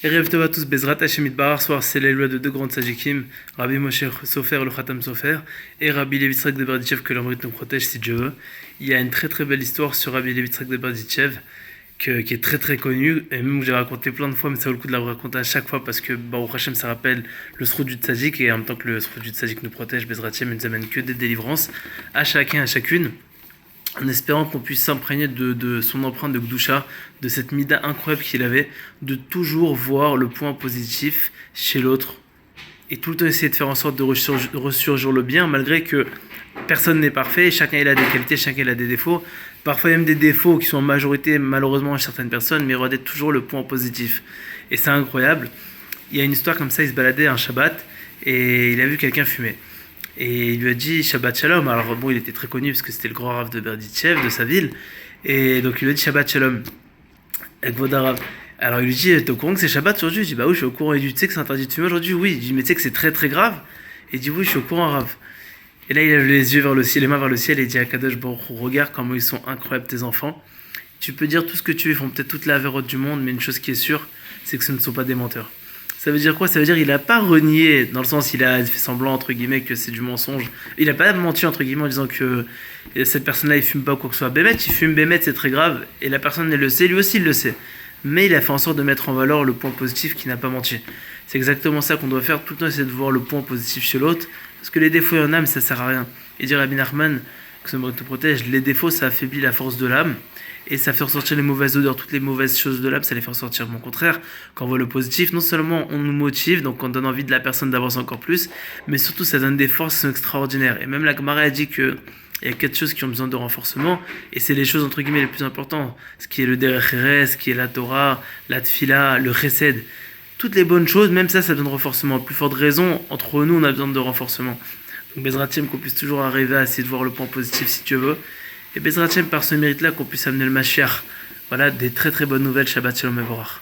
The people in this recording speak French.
Erev Tov à tous, Bezrat Hashem Itbarach, soir c'est les lois de deux grands tzadikim, Rabbi Moshe Sofer, le Khatam Sofer, et Rabbi Levi Yitzhak de Berditchev, que l'Amrit nous protège si Dieu veut. Il y a une très très belle histoire sur Rabbi Levi Yitzhak de Berditchev, qui est très très connue, et même que j'ai raconté plein de fois, mais ça vaut le coup de la raconter à chaque fois, parce que Baruch Hashem ça rappelle le sroud du tzadik, et en même temps que le sroud du tzadik nous protège, Bezrat Hashem, il nous amène que des délivrances à chacun, à chacune, en espérant qu'on puisse s'imprégner de son empreinte de Gdusha, de cette mida incroyable qu'il avait, de toujours voir le point positif chez l'autre, et tout le temps essayer de faire en sorte de ressurgir le bien, malgré que personne n'est parfait, chacun il a des qualités, chacun il a des défauts, parfois même des défauts qui sont en majorité malheureusement chez certaines personnes, mais regarder toujours le point positif. Et c'est incroyable. Il y a une histoire comme ça, il se baladait un Shabbat, et il a vu quelqu'un fumer. Et il lui a dit Shabbat Shalom. Alors bon, il était très connu parce que c'était le grand Rav de Berditchev, de sa ville. Et donc il lui a dit Shabbat Shalom. Avec Vodarav. Alors il lui dit t'es au courant que c'est Shabbat aujourd'hui? Il dit bah oui, je suis au courant. Il dit tu sais que c'est interdit de fumer aujourd'hui? Oui. Il dit mais tu sais que c'est très très grave? Il dit oui, je suis au courant, Rav. Et là il a les yeux vers le ciel, les mains vers le ciel, et il dit à Kadosh Baruch Hu, regarde comment ils sont incroyables tes enfants. Tu peux dire tout ce que tu veux, ils font peut-être toute la vérote du monde, mais une chose qui est sûre, c'est que ce ne sont pas des menteurs. Ça veut dire quoi? Ça veut dire qu'il n'a pas renié, dans le sens il a fait semblant entre guillemets que c'est du mensonge. Il n'a pas menti entre guillemets en disant que cette personne-là il fume pas ou quoi que ce soit. Bémet, il fume Bémet, c'est très grave, et la personne elle le sait, lui aussi il le sait. Mais il a fait en sorte de mettre en valeur le point positif qui n'a pas menti. C'est exactement ça qu'on doit faire, tout le temps essayer de voir le point positif chez l'autre, parce que les défauts il y en a mais ça sert à rien. Et dire à Rabbi Nachman, que ce mot te protège, les défauts ça affaiblit la force de l'âme. Et ça fait ressortir les mauvaises odeurs, toutes les mauvaises choses de l'âme, ça les fait ressortir. Mais au contraire, quand on voit le positif, non seulement on nous motive, donc on donne envie de la personne d'avancer encore plus, mais surtout ça donne des forces qui sont extraordinaires. Et même la Gemara a dit qu'il y a 4 choses qui ont besoin de renforcement, et c'est les choses entre guillemets les plus importantes. Ce qui est le Derech Erez, ce qui est la Torah, la Tfila, le Chesed. Toutes les bonnes choses, même ça donne renforcement. À plus forte raison, entre nous on a besoin de renforcement. Donc Bezrat Hashem, qu'on puisse toujours arriver à essayer de voir le point positif si tu veux. Et Bezrat Hashem, par ce mérite-là, qu'on puisse amener le Mashiach. Voilà, des très très bonnes nouvelles. Shabbat Shalom Mevorach.